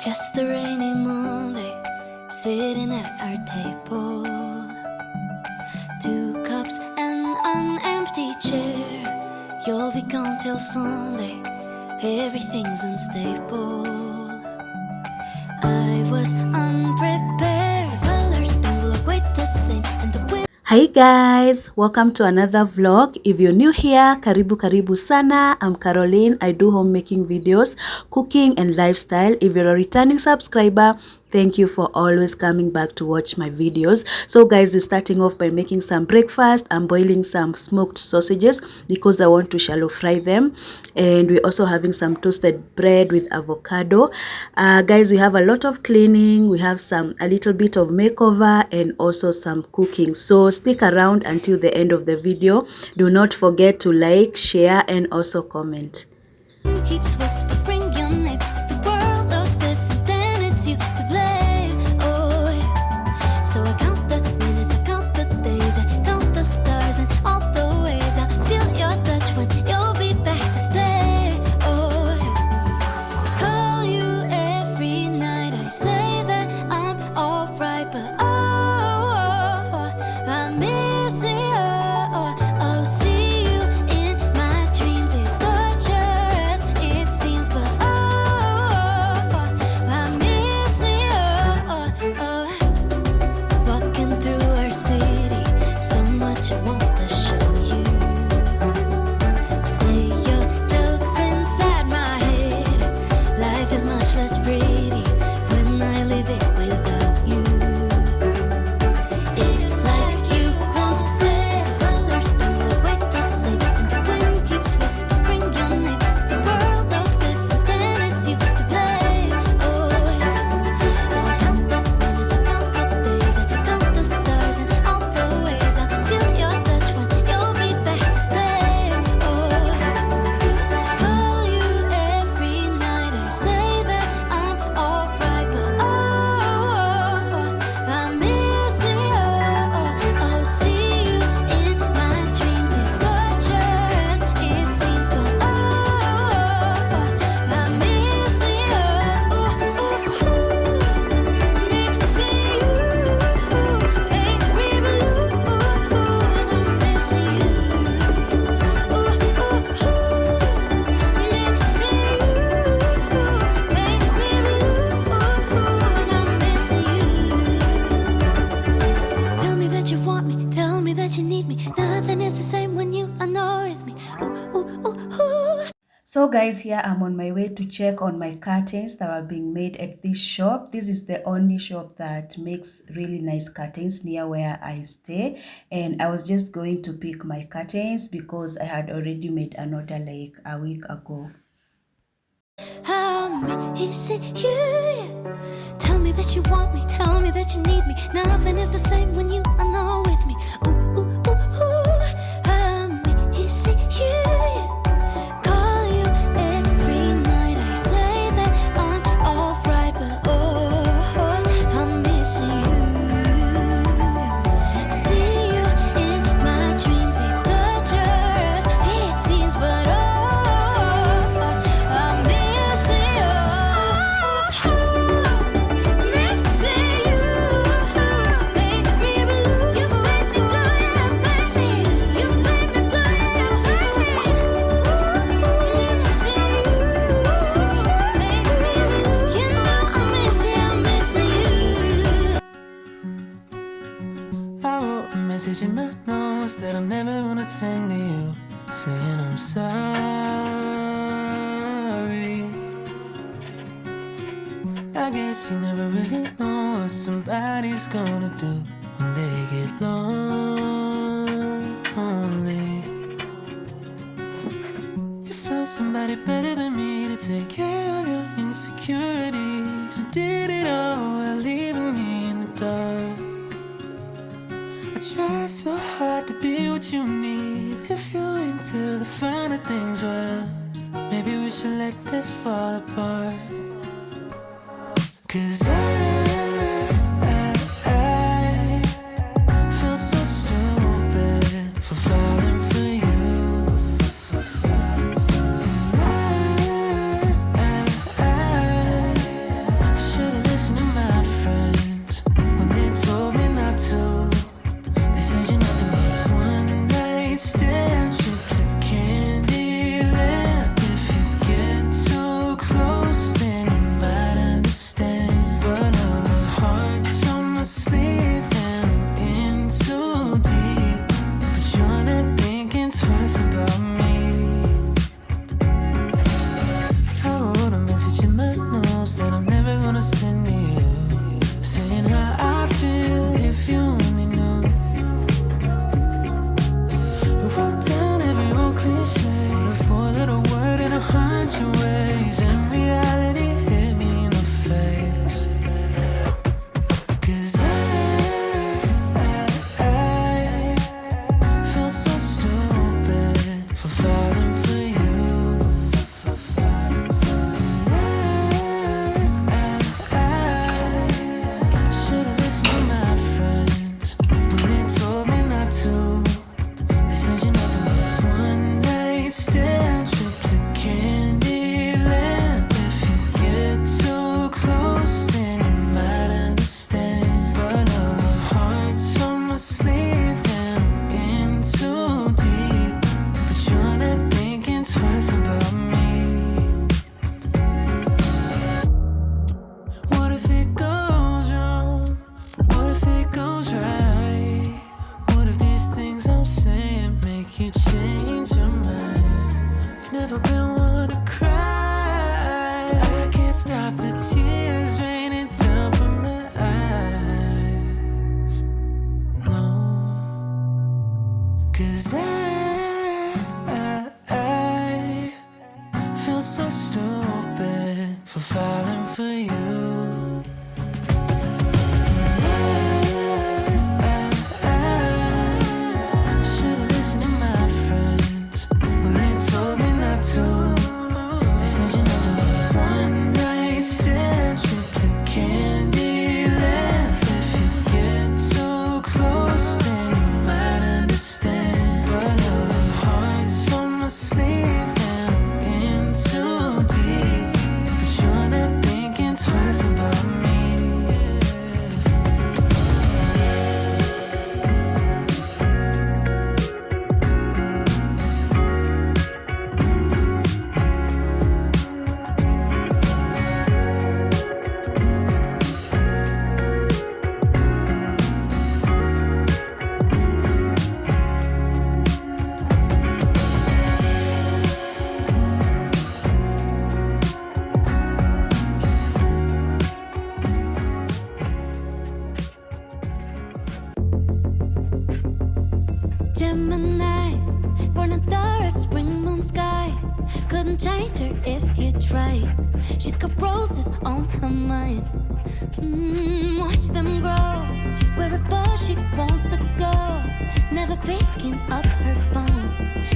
Just a rainy Monday, sitting at our table. 2 cups and an empty chair. You'll be gone till Sunday, everything's unstable. I was unprepared, the colors don't look quite the same, and the wind. Hi guys, welcome to another vlog. If you're new here, karibu sana. I'm Caroline. I do homemaking videos, cooking and lifestyle. If you're a returning subscriber, thank you for always coming back to watch my videos. So guys, we're starting off by making some breakfast. I'm boiling some smoked sausages because I want to shallow fry them, and we're also having some toasted bread with avocado. Guys, we have a lot of cleaning, we have a little bit of makeover, and also some cooking. So stick around until the end of the video. Do not forget to like, share, and also comment. Keeps whispering your name. If the world looks different, then it's you to blame. Oh, yeah. So I count the minutes, I count the days, I count the stars and all the ways. I feel your touch when you'll be back to stay. Oh, yeah. Call you every night. I say that I'm alright, but I miss you. Oh, see you in my dreams. It's torture as it seems, but I miss you. Walking through our city, so much I want to show you. Say your jokes inside my head. Life is much less pretty when I live it without you. It's like you once said, the colors don't look quite the same, and the wind keeps whispering your name. If the world looks different, then it's you to blame. Oh, yeah. So I count the minutes, I count the days, I count the stars and all the ways. I feel your touch when you'll be back to stay. Oh, yeah. Call you every night. I say that I'm alright, but I miss you. Oh, see you in my dreams. It's torture as it seems, but I miss you. Miss you. Make me blue, and I miss you. Miss you. Make me blue, and I miss you. Tell me that you want me, tell me that you need me. Nothing is the same when you are not with me. Ooh, ooh, ooh, ooh. So guys, here I'm on my way to check on my curtains that are being made at this shop. This is the only shop that makes really nice curtains near where I stay, and I was just going to pick my curtains because I had already made an order like a week ago. I'm missing you. Tell me that you want me, tell me that you need me. Nothing is the same when you are not with me. Ooh, ooh, ooh, ooh. I'm missing you. Call you every night. I say that I'm alright, but I'm missing you. See you in my dreams. It's torture as it seems, but I'm missing you. Missing you. Make me blue. You make me blue. I'm missing you. You make me blue. Missing you. Make me blue. You know I'm missing you. I wrote a message in my notes that I'm never gonna send to you, saying I'm sorry. I guess you never really know what somebody's gonna do when they get lonely. You found somebody better than me to take care of your insecurities. You did it all while leaving me in the dark. I try so hard to be what you need. If you're into the finer things, well, maybe we should let this fall apart. 'Cause I feel so stupid for falling for you. I never been one to cry. I can't stop the tears raining down from my eyes. No, 'cause I feel so stupid for falling for you. Should've listened to my friends when they told me not to. They said you never one night stand trip to Candyland. If you get too close, then you might understand. But now my heart's on my sleeve and I'm in too deep. But you're not thinking twice about me. Gemini, born under a spring moon sky. Couldn't change her if you tried. She's got roses on her mind. Watch them grow wherever she wants to go. Never picking up her phone.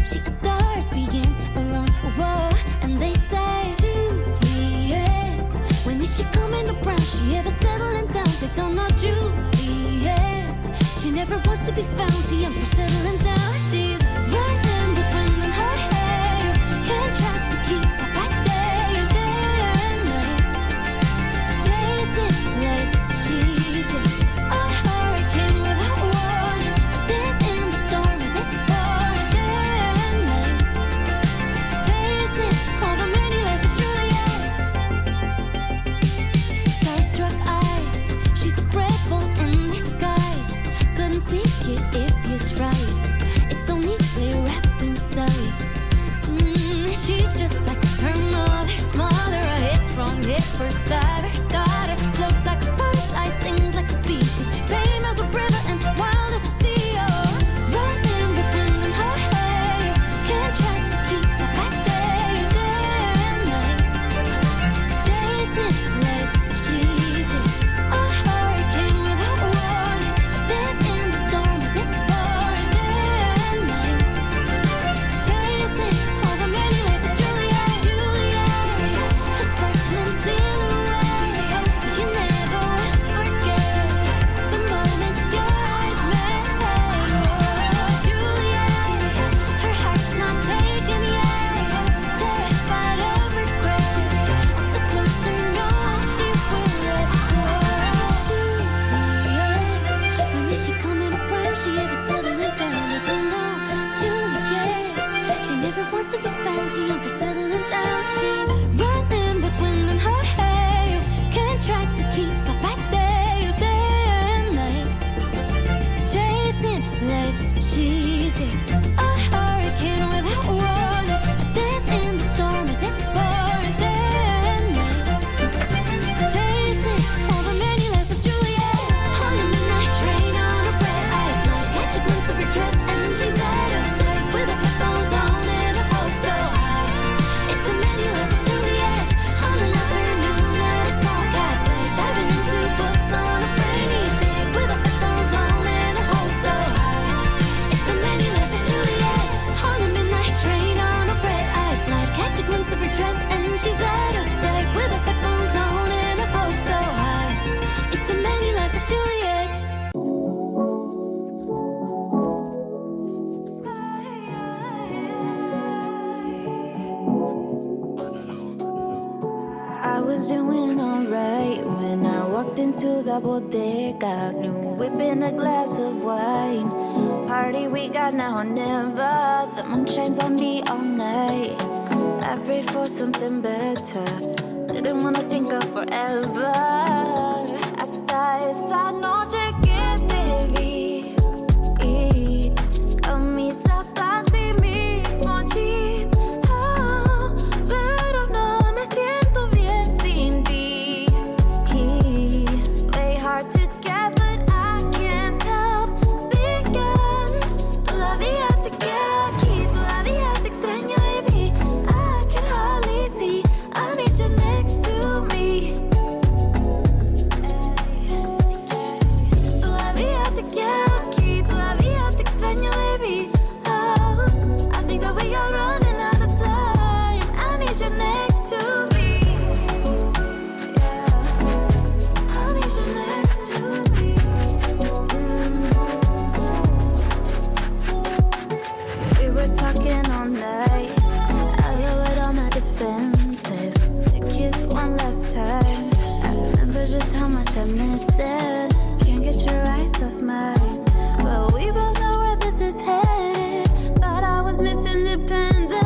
She adores being alone. Whoa, and they say Juliet. When is she coming around? She ever settling down? They don't know Juliet. She never wants to be found too young for settling down. She's running with wind in her hair. Can't try to keep her back there, day and night. Chasing like she's a hurricane without warning. Dance in the storm as it's pouring, day and night. Chasing all the many lives of Juliet. Starstruck eyes, she's a rebel in disguise. Couldn't see it if you tried. It's so neatly wrapped inside. She's just like her mother's mother. A hit strong, hit first daughter. Floats like a butterfly, stings like a bee. She's tame as a river and wild as a sea. Oh, running with wind in her hair. Can't try to keep her back there, day and night. Chasing like she's a hurricane without warning. Dance in the storm as it's pouring, day and night. Chasing all the many lives of Juliet. Her sparkling silhouette. You never will forget the moment your eyes met. Oh, Juliet, her heart's not taken yet. Terrified of regret. So closer, know she will let go. Juliet, when is she coming around? She ever settling down? I don't know. Juliet, she never wants to be found too young for settling down. She's running with wind in her hair. Can't try to keep her back there, day and night. Chasing like she's a hurricane without warning. Dance in the storm as it's pouring, day and night. Chasing all the many lives of Juliet. On a midnight train on a red-eye flight. Catch a glimpse of her dress and she's out of sight. With her headphones on and her hopes so high. It's the many lives of Juliet. On an afternoon at a small cafe. Diving into books on a rainy day. With her headphones on and her hopes so high. It's the many lives of Juliet. On a midnight train on a red-eye flight. Catch a glimpse of her dress and she's out of sight. With her headphones on and her hopes so high. It's the many lives of Juliet. I was doing alright when I walked into the bodega. New whip and a glass of wine. Party we got now or never. The moon shines on me all night. I prayed for something better. Didn't wanna think of forever. Hasta esa noche que te vi. Camisa fancy, mismo jeans. Ah. instead. Can't get your eyes off mine, but we both know where this is headed. Thought I was Miss Independent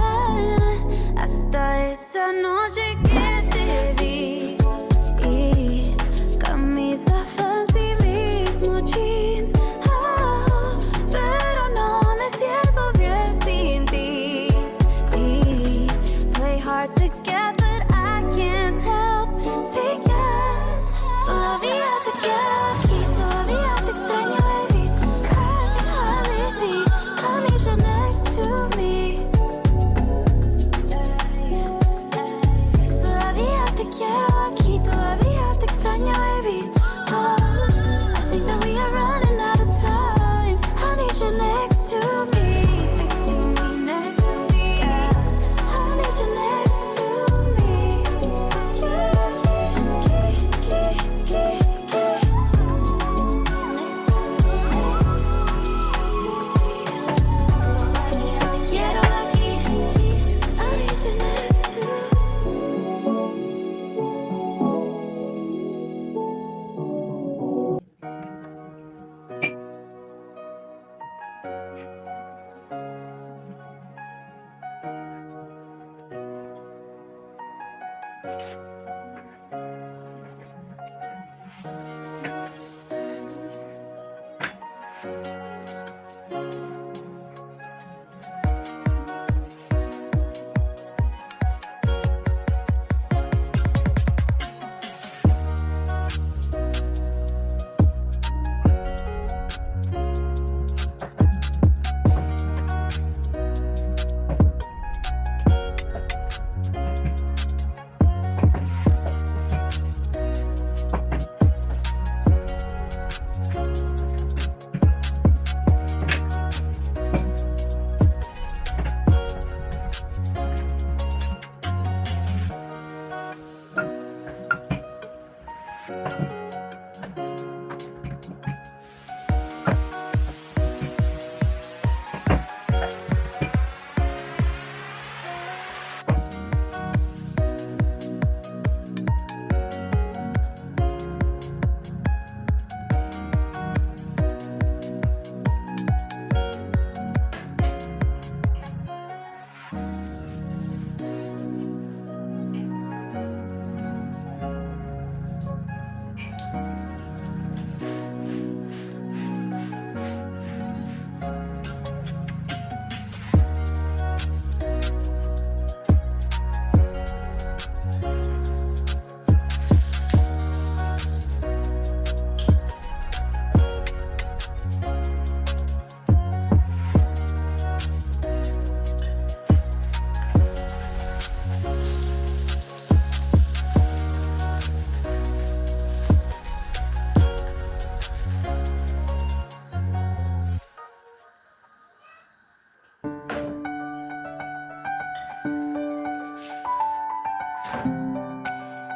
hasta esa noche que te vi. Camisa fancy, mismo jeans, pero no me siento bien sin ti. Play hard to get, but I can't help thinking. Todavía te quiero aquí, todavía te extraño, baby. I can hardly see, I need you next to me. Todavía te quiero aquí, todavía te extraño, baby. Oh, I think that we are running out of time. I need you next to me. Next to me, next to me, yeah. I need you next to me. Yeah, yeah, yeah, yeah, yeah, yeah. Next to me, next to me. Todavía te quiero aquí, I need you next to me.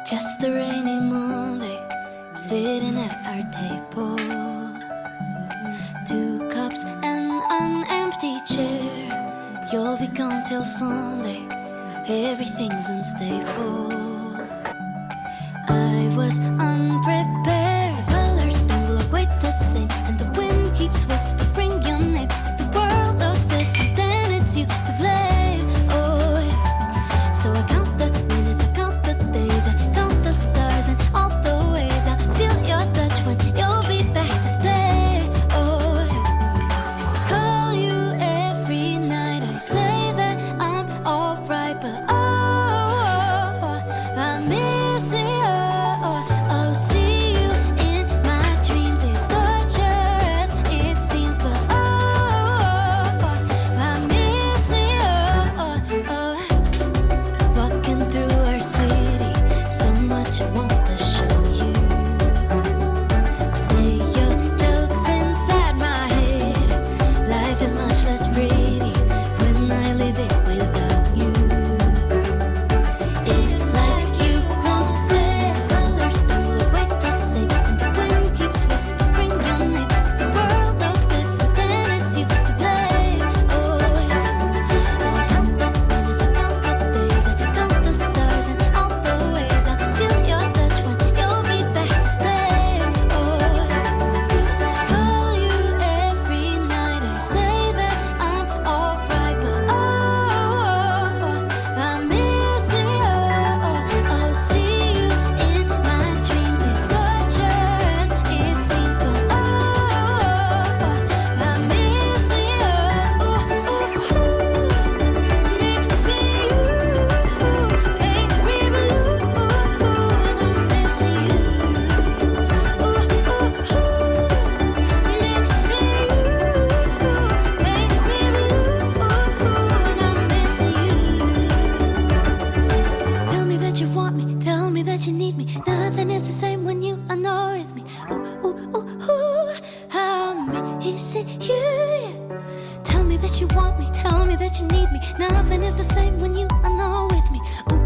Just a rainy Monday, sitting at our table. 2 cups and an empty chair. You'll be gone till Sunday, everything's unstable. I was unprepared, the colors don't look quite the same, and the wind keeps whispering your name. If the world looks different, then it's you to blame. Oh yeah. So I count the minutes, I count the days, I count the stars and all the ways I feel your touch when you'll be back to stay. Oh yeah. Call you every night, I say that I'm alright, but oh, I miss you. Oh, is it you? Yeah. Tell me that you want me, tell me that you need me. Nothing is the same when you are not with me. Ooh,